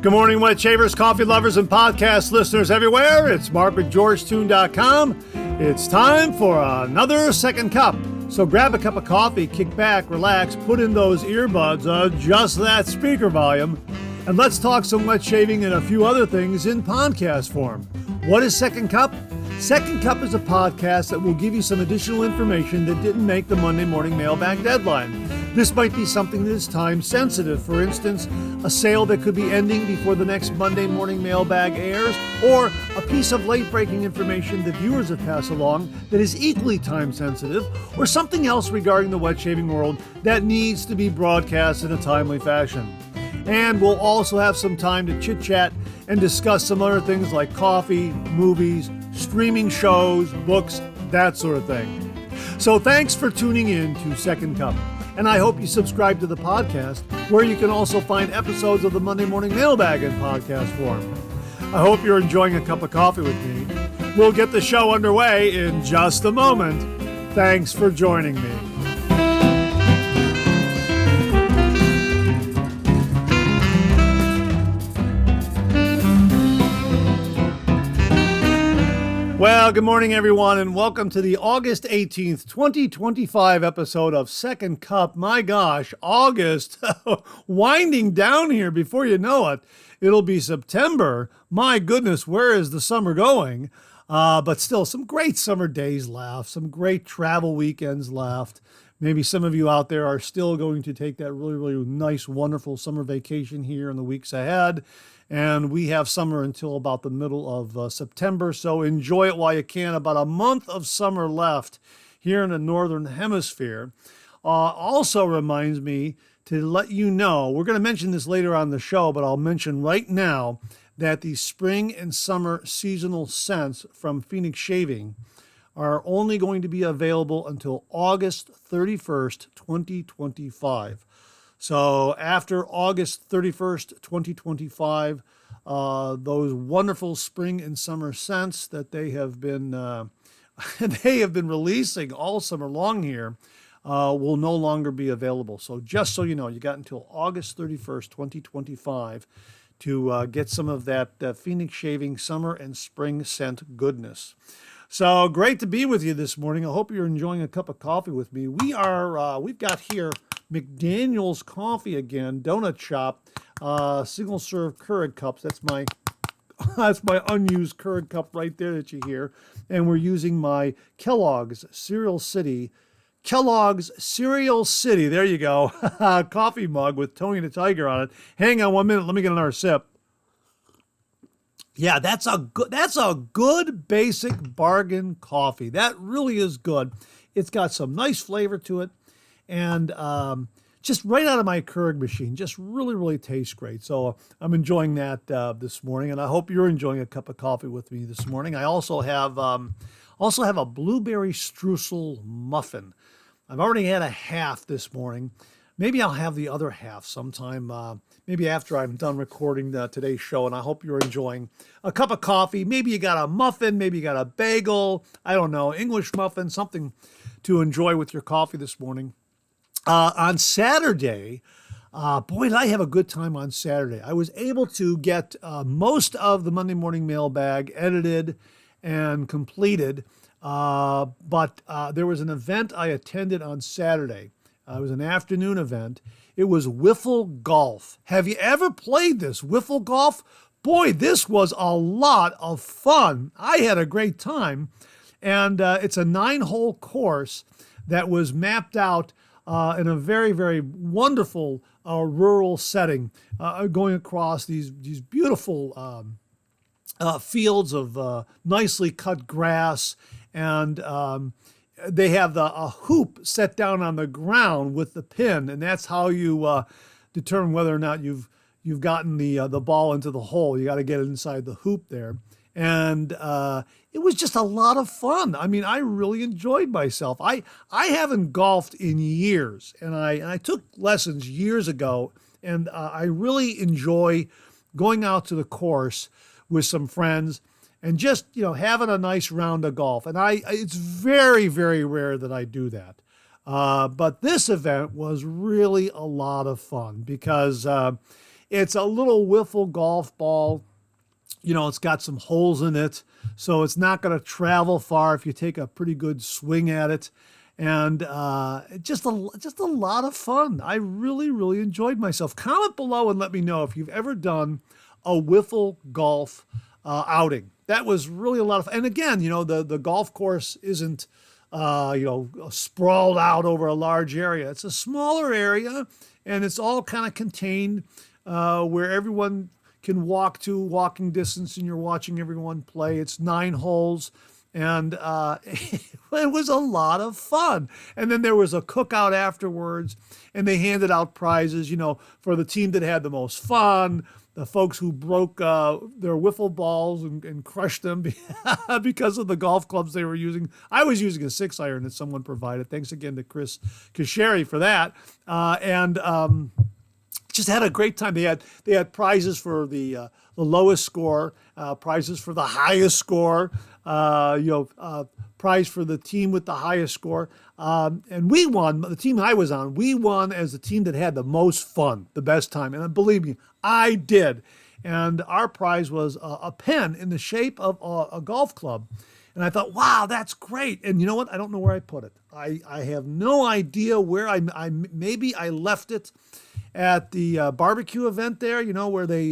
Good morning, wet shavers, coffee lovers, and podcast listeners everywhere. It's Mark at Georgetoon.com. It's time for another second cup. So grab a cup of coffee, kick back, relax, put in those earbuds, adjust that speaker volume, and let's talk some wet shaving and a few other things in podcast form. What is Second Cup? Second Cup is a podcast that will give you some additional information that didn't make the Monday morning mailbag deadline. This might be something that is time sensitive. For instance, a sale that could be ending before the next Monday morning mailbag airs, or a piece of late breaking information that viewers have passed along that is equally time sensitive, or something else regarding the wet shaving world that needs to be broadcast in a timely fashion. And we'll also have some time to chit chat and discuss some other things like coffee, movies, streaming shows, books, that sort of thing. So thanks for tuning in to Second Cup. And I hope you subscribe to the podcast, where you can also find episodes of the Monday Morning Mailbag in podcast form. I hope you're enjoying a cup of coffee with me. We'll get the show underway in just a moment. Thanks for joining me. Well, good morning, everyone, and welcome to the August 18th, 2025 episode of Second Cup. My gosh, August, winding down here before you know it. It'll be September. My goodness, where is the summer going? But still, some great summer days left, some great travel weekends left. Maybe some of you out there are still going to take that really, really nice, wonderful summer vacation here in the weeks ahead. And we have summer until about the middle of September, so enjoy it while you can. About a month of summer left here in the Northern Hemisphere. Also reminds me to let you know, we're going to mention this later on the show, but I'll mention right now that the spring and summer seasonal scents from Phoenix Shaving are only going to be available until August 31st, 2025. So after August 31st, 2025, those wonderful spring and summer scents that they have been releasing all summer long here will no longer be available. So just so you know, you got until August 31st, 2025 to get some of that Phoenix Shaving summer and spring scent goodness. So great to be with you this morning. I hope you're enjoying a cup of coffee with me. We've got here McDaniel's coffee again, donut shop, single serve Keurig cups. That's my unused Keurig cup right there that you hear. And we're using my Kellogg's Cereal City. There you go. Coffee mug with Tony the Tiger on it. Hang on 1 minute. Let me get another sip. Yeah, that's a good basic bargain coffee. That really is good. It's got some nice flavor to it. And just right out of my Keurig machine, just really, really tastes great. So I'm enjoying that this morning, and I hope you're enjoying a cup of coffee with me this morning. I also have a blueberry streusel muffin. I've already had a half this morning. Maybe I'll have the other half sometime, maybe after I'm done recording today's show, and I hope you're enjoying a cup of coffee. Maybe you got a muffin, maybe you got a bagel, I don't know, English muffin, something to enjoy with your coffee this morning. On Saturday, boy, did I have a good time on Saturday. I was able to get most of the Monday morning mailbag edited and completed, but there was an event I attended on Saturday. It was an afternoon event. It was wiffle golf. Have you ever played this, wiffle golf? Boy, this was a lot of fun. I had a great time, and it's a 9-hole course that was mapped out in a very, very wonderful rural setting, going across these beautiful fields of nicely cut grass, and they have a hoop set down on the ground with the pin, and that's how you determine whether or not you've gotten the ball into the hole. You got to get it inside the hoop there, and it was just a lot of fun. I mean, I really enjoyed myself. I haven't golfed in years, and I took lessons years ago, and I really enjoy going out to the course with some friends and just, having a nice round of golf. And it's very, very rare that I do that. But this event was really a lot of fun because It's a little wiffle golf ball. It's got some holes in it, so it's not going to travel far if you take a pretty good swing at it. And just a lot of fun. I really, really enjoyed myself. Comment below and let me know if you've ever done a wiffle golf outing. That was really a lot of fun. And again, the golf course isn't sprawled out over a large area. It's a smaller area, and it's all kind of contained where everyone can walk to walking distance, and you're watching everyone play. It's 9 holes, and it was a lot of fun. And then there was a cookout afterwards, and they handed out prizes, for the team that had the most fun, the folks who broke their wiffle balls and crushed them because of the golf clubs they were using. I was using a 6-iron that someone provided. Thanks again to Chris Kasheri for that. Just had a great time. They had prizes for the lowest score, prizes for the highest score, prize for the team with the highest score. And we won, the team I was on, we won as the team that had the most fun, the best time. And believe me, I did. And our prize was a pen in the shape of a golf club. And I thought, wow, that's great. And you know what? I don't know where I put it. I have no idea where maybe I left it at the barbecue event there, where they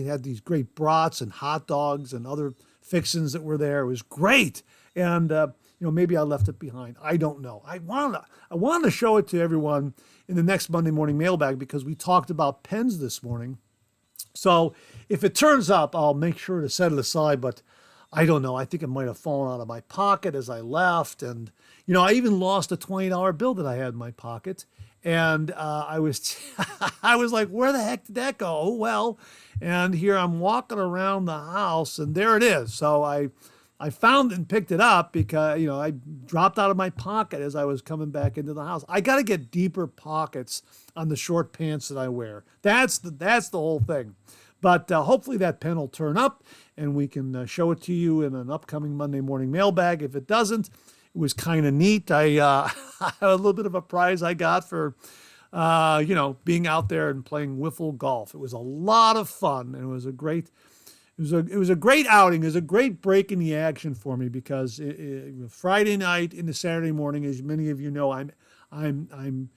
had these great brats and hot dogs and other fixins that were there. It was great. And, maybe I left it behind. I don't know. I wanted to show it to everyone in the next Monday morning mailbag because we talked about pens this morning. So if it turns up, I'll make sure to set it aside, but I don't know. I think it might have fallen out of my pocket as I left. And, I even lost a $20 bill that I had in my pocket. And I was like, where the heck did that go? Oh, well, and here I'm walking around the house and there it is. So I found it and picked it up because, I dropped out of my pocket as I was coming back into the house. I got to get deeper pockets on the short pants that I wear. That's the whole thing. But hopefully that pen will turn up and we can show it to you in an upcoming Monday morning mailbag. If it doesn't, it was kind of neat. I had a little bit of a prize I got for, being out there and playing wiffle golf. It was a lot of fun, and it was a great outing. It was a great break in the action for me because Friday night into Saturday morning, as many of you know, I'm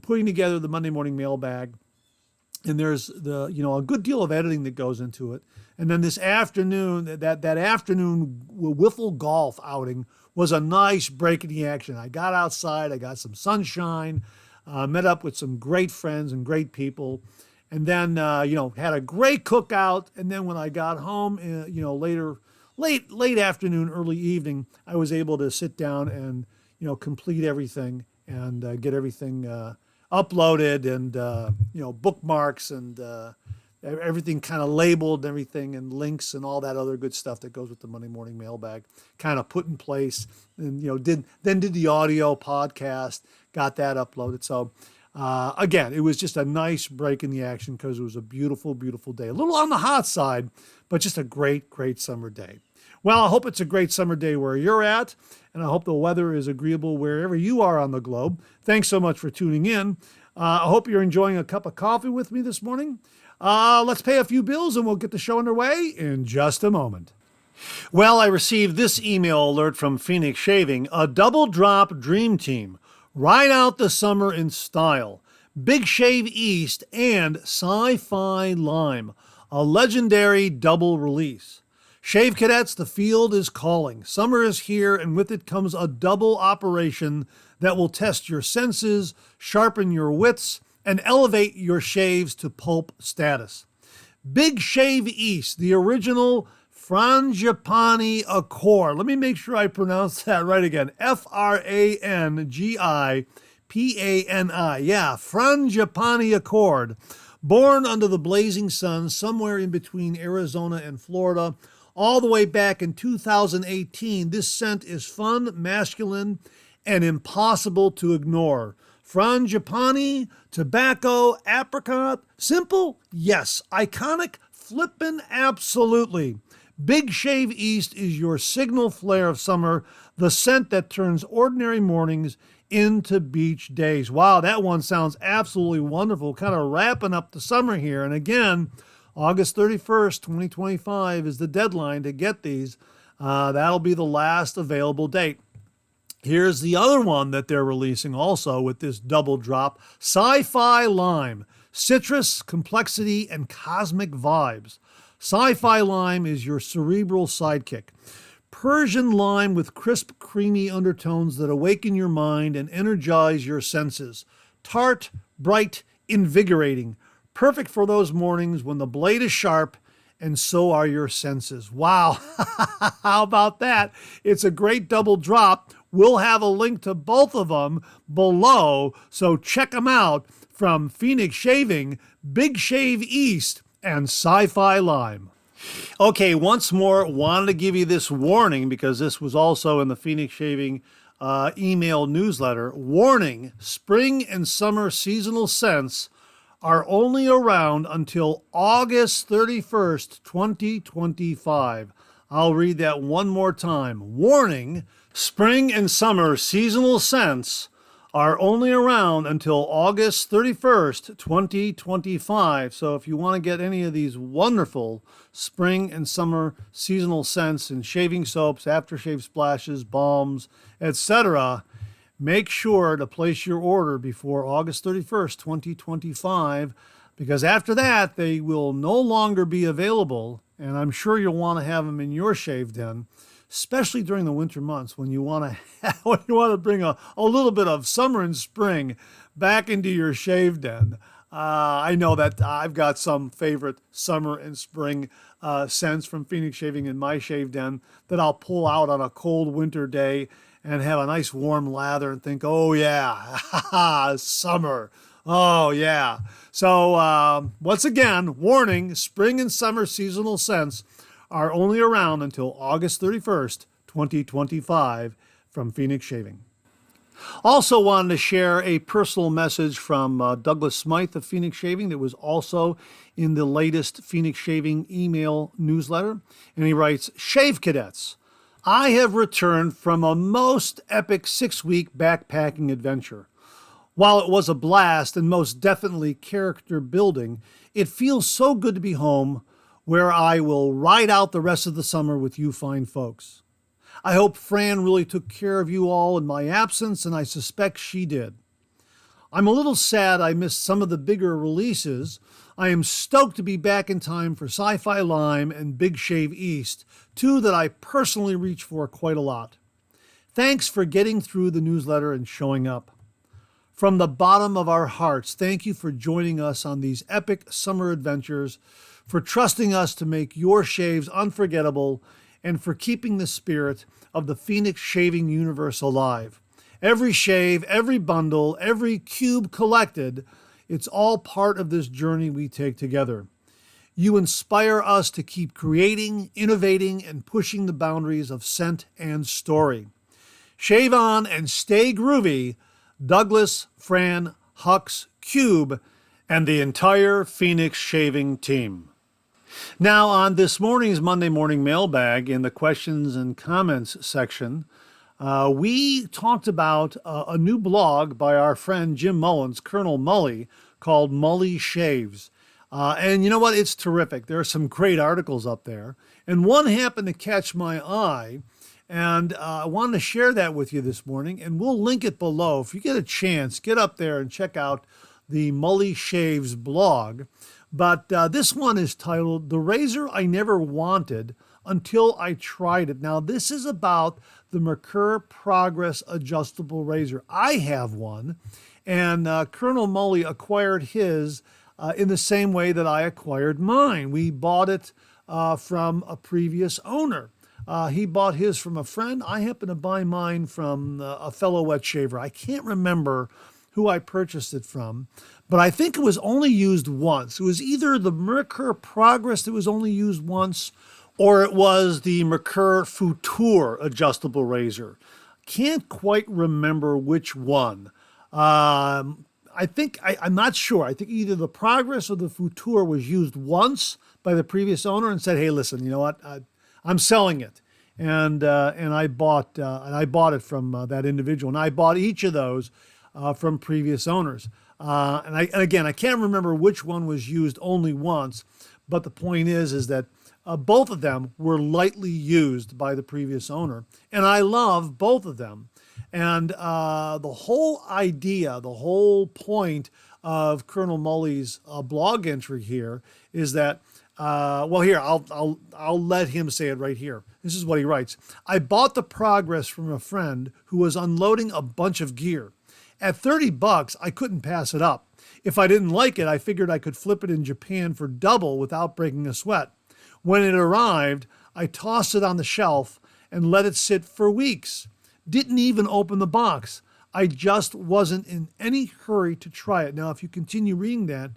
putting together the Monday morning mailbag, and there's a good deal of editing that goes into it. And then this afternoon, that afternoon wiffle golf outing was a nice break in the action. I got outside, I got some sunshine, met up with some great friends and great people, and then had a great cookout. And then when I got home, late afternoon, early evening, I was able to sit down and complete everything and get everything uploaded and bookmarks and everything kind of labeled and everything and links and all that other good stuff that goes with the Monday morning mailbag kind of put in place, and did the audio podcast, got that uploaded. So again, it was just a nice break in the action because it was a beautiful, beautiful day. A little on the hot side, but just a great, great summer day. Well, I hope it's a great summer day where you're at, and I hope the weather is agreeable wherever you are on the globe. Thanks so much for tuning in. I hope you're enjoying a cup of coffee with me this morning. Let's pay a few bills and we'll get the show underway in just a moment. Well, I received this email alert from Phoenix Shaving, a double drop dream team. Ride out the summer in style. Big Shave East and Sci-Fi Lime, a legendary double release. Shave cadets, the field is calling. Summer is here, and with it comes a double operation that will test your senses, sharpen your wits, and elevate your shaves to pulp status. Big Shave East, the original Frangipani Accord. Let me make sure I pronounce that right again. Frangipani. Yeah, Frangipani Accord. Born under the blazing sun somewhere in between Arizona and Florida, all the way back in 2018, this scent is fun, masculine, and impossible to ignore. Frangipani, tobacco, apricot, simple? Yes. Iconic? Flippin' absolutely. Big Shave East is your signal flare of summer, the scent that turns ordinary mornings into beach days. Wow, that one sounds absolutely wonderful. Kind of wrapping up the summer here. And again, August 31st, 2025 is the deadline to get these. That'll be the last available date. Here's the other one that they're releasing also with this double drop, Sci-Fi Lime, citrus, complexity, and cosmic vibes. Sci-Fi Lime is your cerebral sidekick. Persian lime with crisp, creamy undertones that awaken your mind and energize your senses. Tart, bright, invigorating. Perfect for those mornings when the blade is sharp and so are your senses. Wow, how about that? It's a great double drop. We'll have a link to both of them below, so check them out from Phoenix Shaving, Big Shave East, and Sci-Fi Lime. Okay, once more, wanted to give you this warning because this was also in the Phoenix Shaving email newsletter. Warning, spring and summer seasonal scents are only around until August 31st, 2025. I'll read that one more time. Warning, spring and summer seasonal scents are only around until August 31st, 2025. So if you want to get any of these wonderful spring and summer seasonal scents in shaving soaps, aftershave splashes, balms, etc., make sure to place your order before August 31st, 2025, because after that, they will no longer be available, and I'm sure you'll want to have them in your shave den, especially during the winter months when you want to bring a little bit of summer and spring back into your shave den. I know that I've got some favorite summer and spring scents from Phoenix Shaving in my shave den that I'll pull out on a cold winter day and have a nice warm lather and think, oh yeah, summer. Oh yeah. So once again, warning, spring and summer seasonal scents are only around until August 31st, 2025 from Phoenix Shaving. Also wanted to share a personal message from Douglas Smythe of Phoenix Shaving that was also in the latest Phoenix Shaving email newsletter. And he writes, Shave Cadets, I have returned from a most epic 6-week backpacking adventure. While it was a blast and most definitely character building, it feels so good to be home where I will ride out the rest of the summer with you fine folks. I hope Fran really took care of you all in my absence, and I suspect she did. I'm a little sad I missed some of the bigger releases. I am stoked to be back in time for Sci-Fi Lime and Big Shave East, two that I personally reach for quite a lot. Thanks for getting through the newsletter and showing up. From the bottom of our hearts, thank you for joining us on these epic summer adventures, for trusting us to make your shaves unforgettable, and for keeping the spirit of the Phoenix Shaving universe alive. Every shave, every bundle, every cube collected, it's all part of this journey we take together. You inspire us to keep creating, innovating, and pushing the boundaries of scent and story. Shave on and stay groovy, Douglas, Fran, Hux, Cube, and the entire Phoenix Shaving team. Now, on this morning's Monday Morning Mailbag, in the questions and comments section, we talked about a new blog by our friend Jim Mullins, Colonel Mully, called Mully Shaves. And you know what? It's terrific. There are some great articles up there. And one happened to catch my eye, and I wanted to share that with you this morning, and we'll link it below. If you get a chance, get up there and check out the Mully Shaves blog. But this one is titled, The Razor I Never Wanted Until I Tried It. Now, this is about the Merkur Progress Adjustable Razor. I have one, and Colonel Mully acquired his in the same way that I acquired mine. We bought it from a previous owner. He bought his from a friend. I happened to buy mine from a fellow wet shaver. I can't remember who I purchased it from, but I think it was only used once. It was either the Merkur Progress that was only used once, or it was the Merkur Futur adjustable razor. Can't quite remember which one. I'm not sure. I think either the Progress or the Futur was used once by the previous owner and said, hey, listen, you know what? I'm selling it. And I bought it from that individual, and I bought each of those from previous owners. And again, I can't remember which one was used only once, but the point is that both of them were lightly used by the previous owner, and I love both of them. And the whole idea, the whole point of Colonel Mully's blog entry here is that, well, here, I'll let him say it right here. This is what he writes. I bought the Progress from a friend who was unloading a bunch of gear. At $30, I couldn't pass it up. If I didn't like it, I figured I could flip it in Japan for double without breaking a sweat. When it arrived, I tossed it on the shelf and let it sit for weeks. Didn't even open the box. I just wasn't in any hurry to try it. Now, if you continue reading that,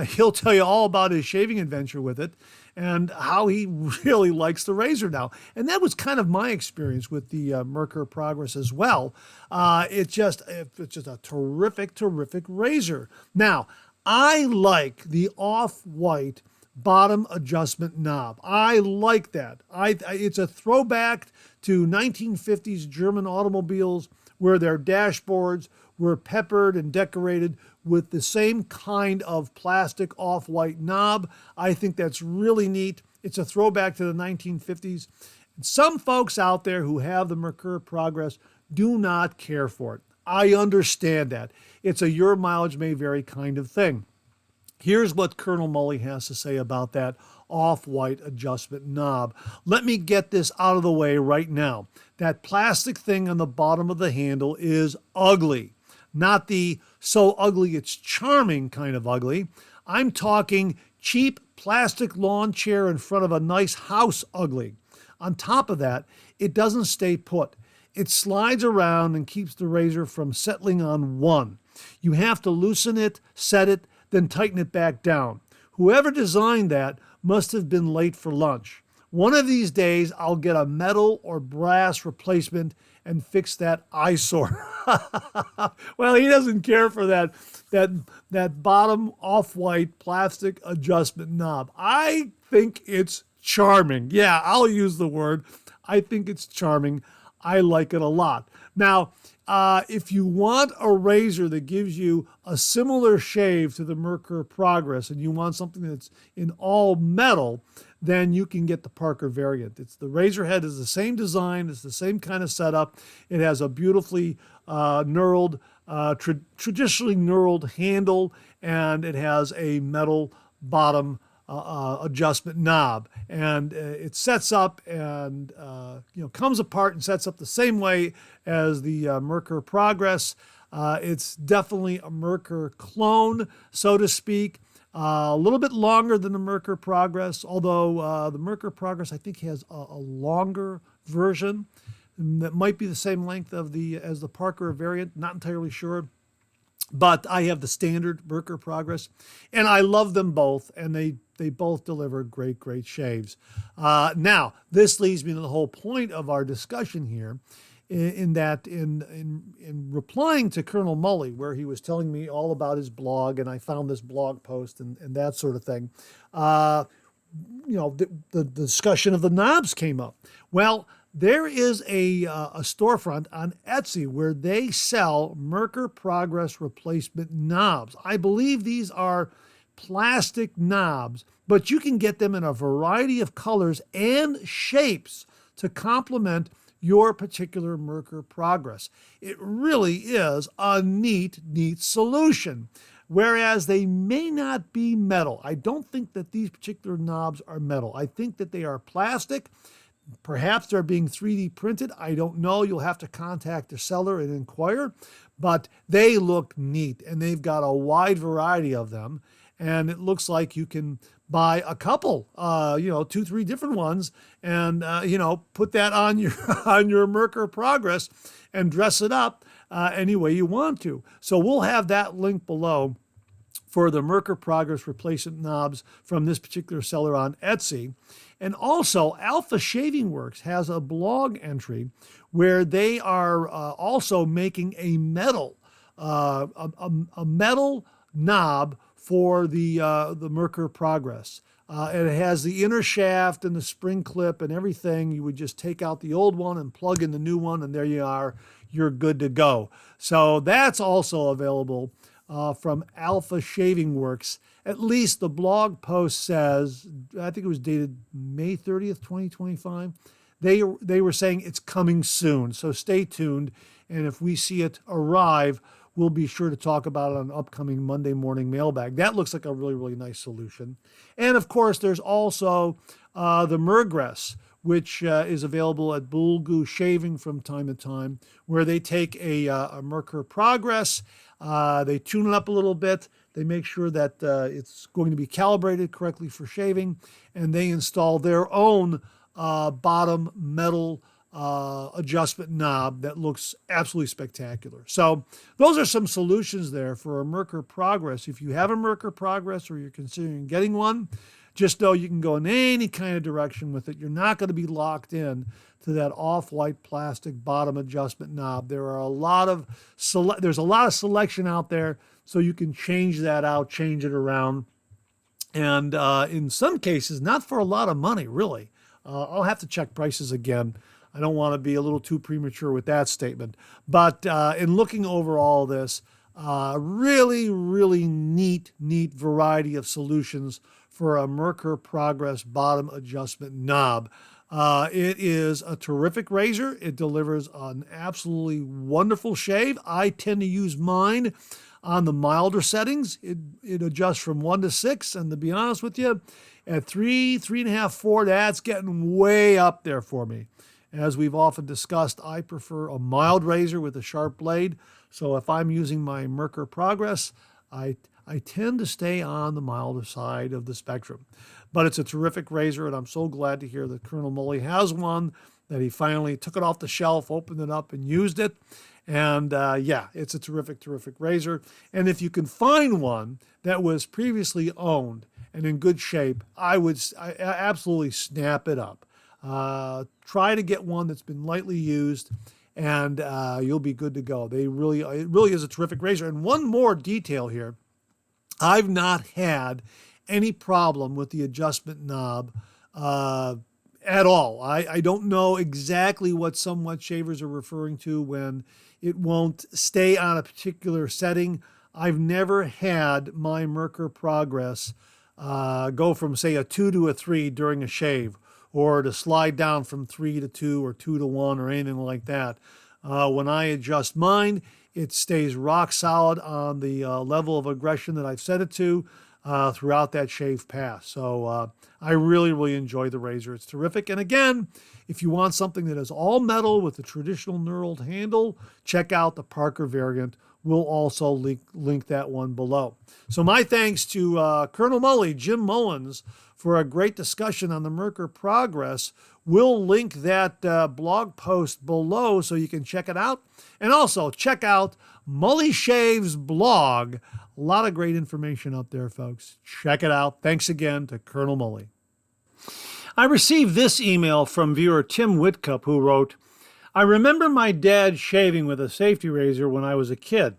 he'll tell you all about his shaving adventure with it and how he really likes the razor now. And that was kind of my experience with the Merkur Progress as well. It's just a terrific, terrific razor. Now, I like the off-white bottom adjustment knob. I like that. It's a throwback to 1950s German automobiles where their dashboards were peppered and decorated with the same kind of plastic off-white knob. I think that's really neat. It's a throwback to the 1950s. Some folks out there who have the Merkur Progress do not care for it. I understand that. It's a your mileage may vary kind of thing. Here's what Colonel Mully has to say about that off-white adjustment knob. Let me get this out of the way right now. That plastic thing on the bottom of the handle is ugly. Not the so ugly it's charming kind of ugly. I'm talking cheap plastic lawn chair in front of a nice house ugly. On top of that, it doesn't stay put. It slides around and keeps the razor from settling on one. You have to loosen it, set it, then tighten it back down. Whoever designed that must have been late for lunch. One of these days, I'll get a metal or brass replacement and fix that eyesore. Well, he doesn't care for that bottom off-white plastic adjustment knob. I think it's charming. Yeah, I'll use the word. I think it's charming. I like it a lot. Now, if you want a razor that gives you a similar shave to the Merkur Progress and you want something that's in all metal, then you can get the Parker variant. The razor head is the same design, it's the same kind of setup. It has a beautifully knurled, traditionally knurled handle, and it has a metal bottom adjustment knob, and it sets up and comes apart and sets up the same way as the Merkur Progress. It's definitely a Merkur clone, so to speak. A little bit longer than the Merkur Progress, although the Merkur Progress I think has a longer version that might be the same length as the Parker variant. Not entirely sure. But I have the standard Merkur Progress, and I love them both, and they both deliver great, great shaves. Now, this leads me to the whole point of our discussion here, in replying to Colonel Mully, where he was telling me all about his blog, and I found this blog post and that sort of thing. The discussion of the knobs came up. Well, there is a storefront on Etsy where they sell Merkur Progress replacement knobs. I believe these are plastic knobs, but you can get them in a variety of colors and shapes to complement your particular Merkur Progress. It really is a neat, neat solution. Whereas they may not be metal. I don't think that these particular knobs are metal. I think that they are plastic. Perhaps they're being 3D printed. I don't know. You'll have to contact the seller and inquire. But they look neat, and they've got a wide variety of them. And it looks like you can buy a couple, 2, 3 different ones, and put that on your on your Merkur Progress and dress it up any way you want to. So we'll have that link below for the Merkur Progress replacement knobs from this particular seller on Etsy. And also, Alpha Shaving Works has a blog entry where they are also making a metal metal knob for the Merkur Progress. And it has the inner shaft and the spring clip and everything. You would just take out the old one and plug in the new one, and there you are. You're good to go. So that's also available from Alpha Shaving Works. At least the blog post says, I think it was dated May 30th, 2025. They were saying it's coming soon. So stay tuned. And if we see it arrive, we'll be sure to talk about it on an upcoming Monday morning mailbag. That looks like a really, really nice solution. And of course, there's also the Murgress, which is available at Bulgu Shaving from time to time, where they take a Merkur Progress, they tune it up a little bit, they make sure that it's going to be calibrated correctly for shaving, and they install their own bottom metal adjustment knob that looks absolutely spectacular. So those are some solutions there for a Merkur Progress. If you have a Merkur Progress or you're considering getting one, just know you can go in any kind of direction with it. You're not going to be locked in to that off-white plastic bottom adjustment knob. There's a lot of selection out there, so you can change that out, change it around. And in some cases, not for a lot of money, really. I'll have to check prices again. I don't want to be a little too premature with that statement. But in looking over all this, really, really neat variety of solutions for a Merkur Progress bottom adjustment knob. It is a terrific razor. It delivers an absolutely wonderful shave. I tend to use mine on the milder settings. It adjusts from 1 to 6, and to be honest with you, at 3, 3.5, 4, that's getting way up there for me. As we've often discussed, I prefer a mild razor with a sharp blade. So if I'm using my Merkur Progress, I tend to stay on the milder side of the spectrum. But it's a terrific razor, and I'm so glad to hear that Colonel Mully has one, that he finally took it off the shelf, opened it up, and used it. And yeah, it's a terrific razor. And if you can find one that was previously owned and in good shape, I absolutely snap it up. Try to get one that's been lightly used, and you'll be good to go. It really is a terrific razor. And one more detail here. I've not had any problem with the adjustment knob at all. I don't know exactly what some wet shavers are referring to when it won't stay on a particular setting. I've never had my Merkur Progress go from, say, a 2 to a 3 during a shave, or to slide down from 3 to 2 or 2 to 1 or anything like that. When I adjust mine, it stays rock solid on the level of aggression that I've set it to throughout that shave pass. So I really enjoy the razor. It's terrific. And again, if you want something that is all metal with the traditional knurled handle, check out the Parker variant. We'll also link that one below. So my thanks to Colonel Mully, Jim Mullins, for a great discussion on the Merkur Progress. We'll link that blog post below so you can check it out. And also check out Mully Shaves blog. A lot of great information up there, folks. Check it out. Thanks again to Colonel Mully. I received this email from viewer Tim Whitcup, who wrote, I remember my dad shaving with a safety razor when I was a kid.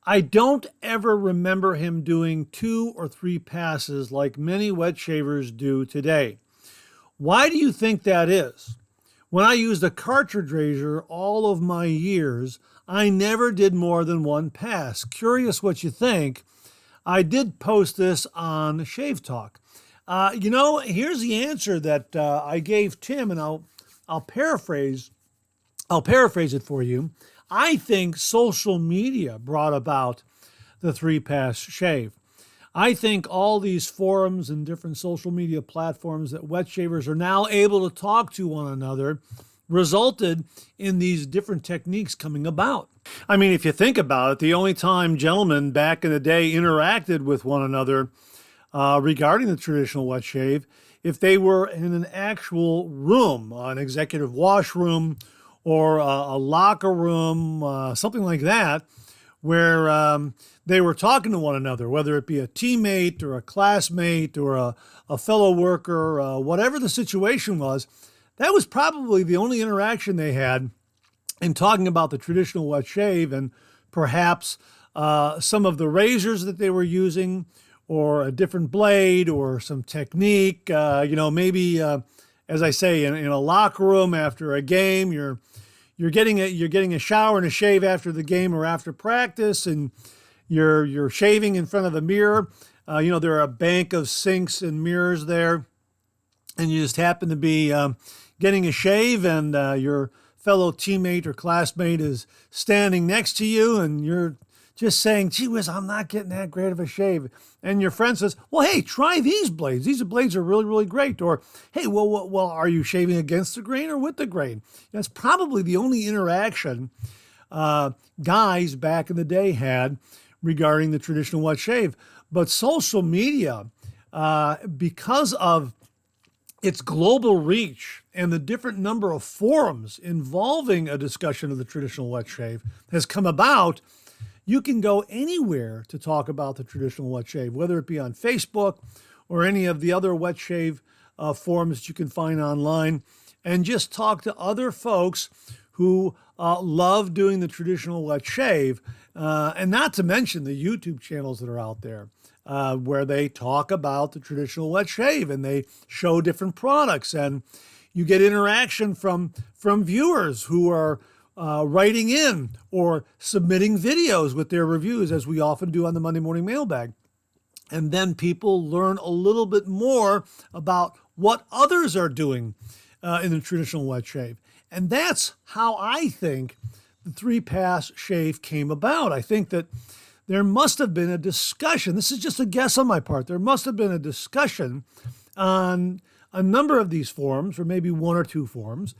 I don't ever remember him doing 2 or 3 passes like many wet shavers do today. Why do you think that is? When I used a cartridge razor all of my years, I never did more than 1 pass. Curious what you think. I did post this on Shave Talk. Here's the answer that I gave Tim, and I'll paraphrase it for you. I think social media brought about the 3-pass shave. I think all these forums and different social media platforms that wet shavers are now able to talk to one another resulted in these different techniques coming about. I mean, if you think about it, the only time gentlemen back in the day interacted with one another regarding the traditional wet shave, if they were in an actual room, an executive washroom, or a locker room, something like that, where they were talking to one another, whether it be a teammate or a classmate or a fellow worker, whatever the situation was. That was probably the only interaction they had in talking about the traditional wet shave, and perhaps some of the razors that they were using, or a different blade or some technique. Maybe as I say, in a locker room after a game, you're getting a shower and a shave after the game or after practice, and you're shaving in front of the mirror. There are a bank of sinks and mirrors there, and you just happen to be getting a shave, and your fellow teammate or classmate is standing next to you, and you're just saying, gee whiz, I'm not getting that great of a shave. And your friend says, well, hey, try these blades. These blades are really, really great. Or, hey, well, are you shaving against the grain or with the grain? That's probably the only interaction guys back in the day had regarding the traditional wet shave. But social media, because of its global reach and the different number of forums involving a discussion of the traditional wet shave has come about, you can go anywhere to talk about the traditional wet shave, whether it be on Facebook or any of the other wet shave forums that you can find online, and just talk to other folks who love doing the traditional wet shave, and not to mention the YouTube channels that are out there where they talk about the traditional wet shave and they show different products, and you get interaction from viewers who are writing in or submitting videos with their reviews, as we often do on the Monday Morning Mailbag. And then people learn a little bit more about what others are doing in the traditional wet shave. And that's how I think the 3-pass shave came about. I think that there must have been a discussion. This is just a guess on my part. There must have been a discussion on a number of these forums, or maybe one or two forums,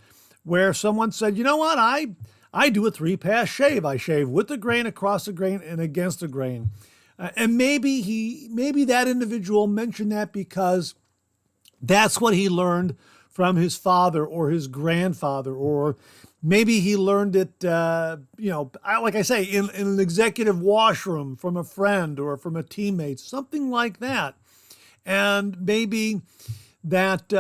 where someone said, you know what, I do a 3-pass shave. I shave with the grain, across the grain, and against the grain. And maybe that individual mentioned that because that's what he learned from his father or his grandfather, or maybe he learned it, like I say, in an executive washroom from a friend or from a teammate, something like that. And maybe that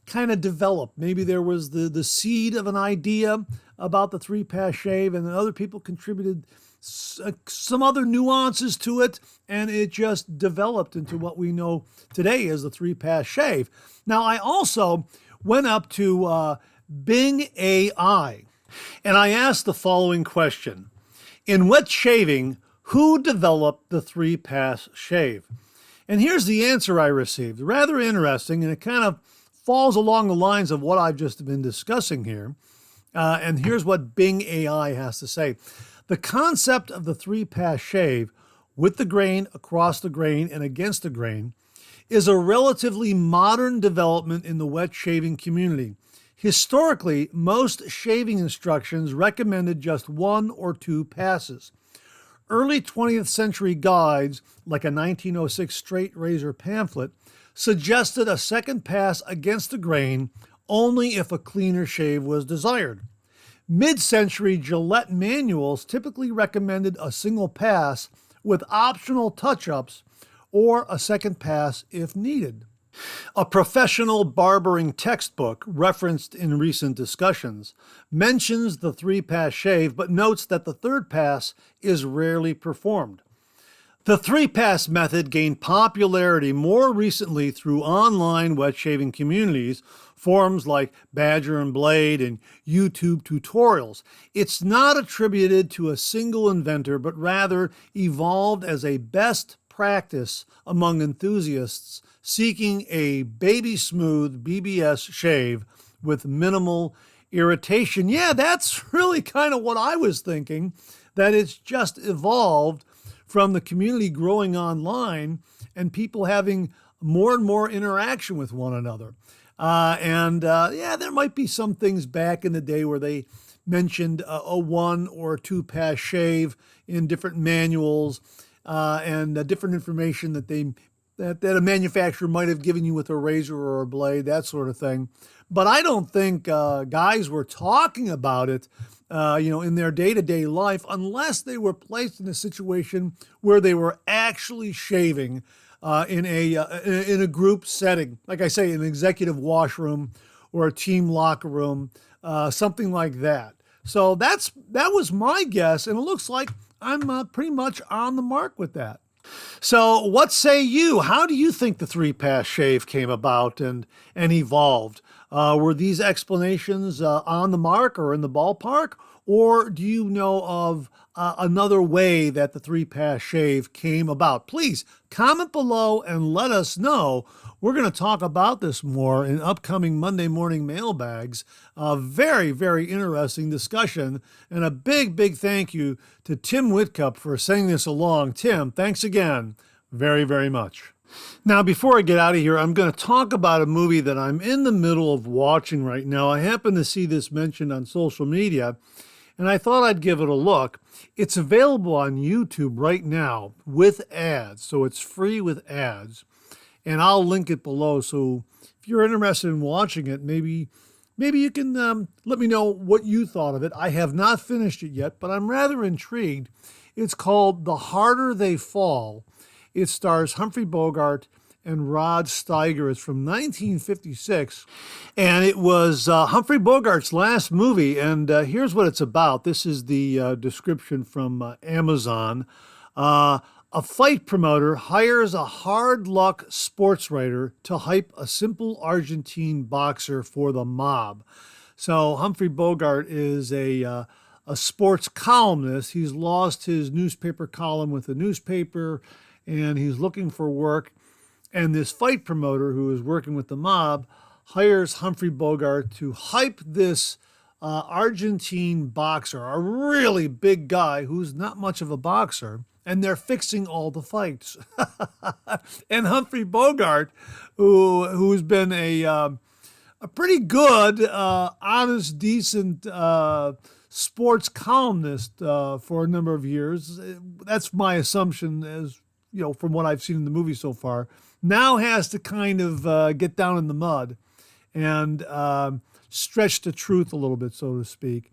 kind of developed. Maybe there was the seed of an idea about the 3-pass shave, and then other people contributed some other nuances to it, and it just developed into what we know today as the 3-pass shave. Now, I also went up to Bing AI, and I asked the following question. In wet shaving, who developed the 3-pass shave? And here's the answer I received. Rather interesting, and it kind of falls along the lines of what I've just been discussing here. And here's what Bing AI has to say. The concept of the 3-pass shave with the grain, across the grain, and against the grain is a relatively modern development in the wet shaving community. Historically, most shaving instructions recommended just 1 or 2 passes. Early 20th century guides, like a 1906 straight razor pamphlet, suggested a second pass against the grain only if a cleaner shave was desired. Mid-century Gillette manuals typically recommended a single pass with optional touch-ups or a second pass if needed. A professional barbering textbook referenced in recent discussions mentions the 3-pass shave but notes that the third pass is rarely performed. The 3-pass method gained popularity more recently through online wet shaving communities, forums like Badger and Blade, and YouTube tutorials. It's not attributed to a single inventor, but rather evolved as a best practice among enthusiasts seeking a baby-smooth BBS shave with minimal irritation. Yeah, that's really kind of what I was thinking, that it's just evolved from the community growing online and people having more and more interaction with one another. There might be some things back in the day where they mentioned a 1 or 2 pass shave in different manuals and different information that a manufacturer might have given you with a razor or a blade, that sort of thing. But I don't think guys were talking about it in their day-to-day life, unless they were placed in a situation where they were actually shaving in a group setting, like I say, an executive washroom or a team locker room, something like that. So that was my guess, and it looks like I'm pretty much on the mark with that. So, what say you? How do you think the three-pass shave came about and evolved? Were these explanations on the mark or in the ballpark? Or do you know of another way that the three-pass shave came about? Please comment below and let us know. We're going to talk about this more in upcoming Monday morning mailbags. A very, very interesting discussion. And a big, big thank you to Tim Whitcup for sending this along. Tim, thanks again very, very much. Now, before I get out of here, I'm going to talk about a movie that I'm in the middle of watching right now. I happen to see this mentioned on social media, and I thought I'd give it a look. It's available on YouTube right now with ads, so it's free with ads. And I'll link it below, so if you're interested in watching it, maybe you can let me know what you thought of it. I have not finished it yet, but I'm rather intrigued. It's called The Harder They Fall. It stars Humphrey Bogart and Rod Steiger. It's from 1956, and it was Humphrey Bogart's last movie, and here's what it's about. This is the description from Amazon. A fight promoter hires a hard-luck sports writer to hype a simple Argentine boxer for the mob. So Humphrey Bogart is a sports columnist. He's lost his newspaper column with the newspaper, and he's looking for work. And this fight promoter, who is working with the mob, hires Humphrey Bogart to hype this Argentine boxer, a really big guy who's not much of a boxer. And they're fixing all the fights. And Humphrey Bogart, who's been a pretty good, honest, decent sports columnist for a number of years. That's my assumption, as you know, from what I've seen in the movie so far. Now has to kind of get down in the mud and stretch the truth a little bit, so to speak.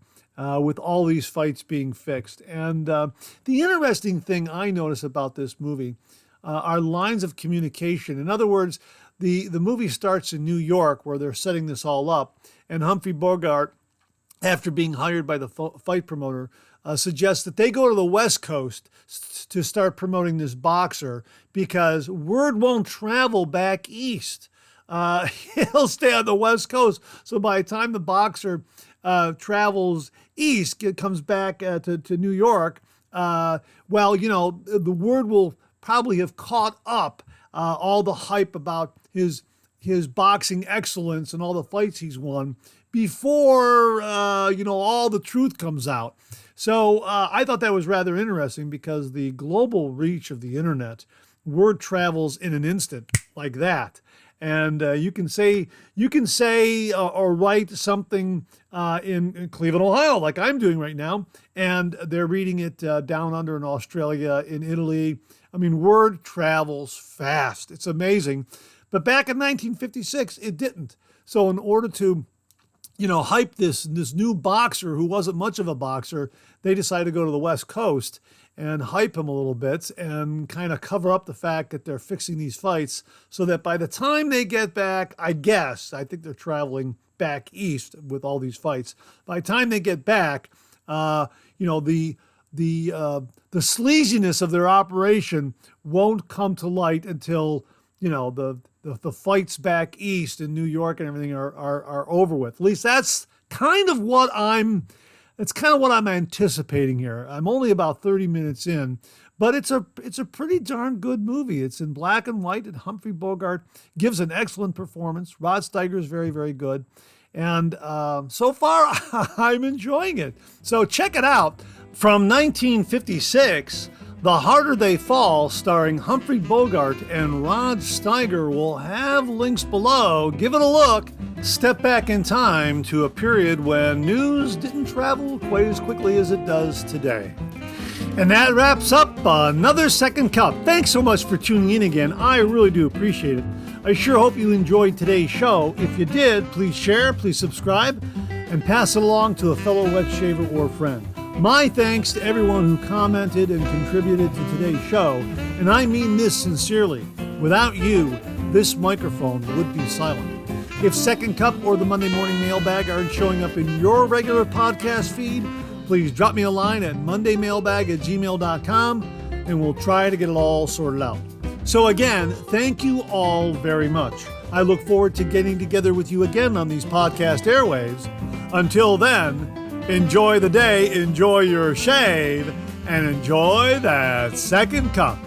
With all these fights being fixed. And the interesting thing I notice about this movie are lines of communication. In other words, the movie starts in New York, where they're setting this all up, and Humphrey Bogart, after being hired by the fight promoter, suggests that they go to the West Coast to start promoting this boxer because word won't travel back east. He'll stay on the West Coast. So by the time the boxer travels east, comes back to New York, well, you know, the word will probably have caught up all the hype about his boxing excellence and all the fights he's won before, you know, all the truth comes out. So I thought that was rather interesting because the global reach of the internet, word travels in an instant like that. And you can say or write something in Cleveland, Ohio, like I'm doing right now, and they're reading it down under in Australia, in Italy. I mean, word travels fast. It's amazing. But back in 1956, it didn't. So in order to, you know, hype this new boxer who wasn't much of a boxer, they decided to go to the West Coast and hype him a little bit and kind of cover up the fact that they're fixing these fights so that by the time they get back, I think they're traveling back east with all these fights. By the time they get back, you know, the sleaziness of their operation won't come to light until, you know, the fights back east in New York and everything are over with. At least that's kind of what I'm anticipating here. I'm only about 30 minutes in, but it's a pretty darn good movie. It's in black and white, and Humphrey Bogart gives an excellent performance. Rod Steiger is very, very good. And so far, I'm enjoying it. So check it out. From 1956, The Harder They Fall, starring Humphrey Bogart and Rod Steiger. Will have links below. Give it a look. Step back in time to a period when news didn't travel quite as quickly as it does today. And that wraps up another Second Cup. Thanks so much for tuning in again. I really do appreciate it. I sure hope you enjoyed today's show. If you did, please share, please subscribe, and pass it along to a fellow wet shaver or friend. My thanks to everyone who commented and contributed to today's show, and I mean this sincerely. Without you, this microphone would be silent. If Second Cup or the Monday Morning Mailbag aren't showing up in your regular podcast feed, please drop me a line at mondaymailbag@gmail.com. and we'll try to get it all sorted out. So again, thank you all very much. I look forward to getting together with you again on these podcast airwaves. Until then, enjoy the day, enjoy your shave, and enjoy that second cup.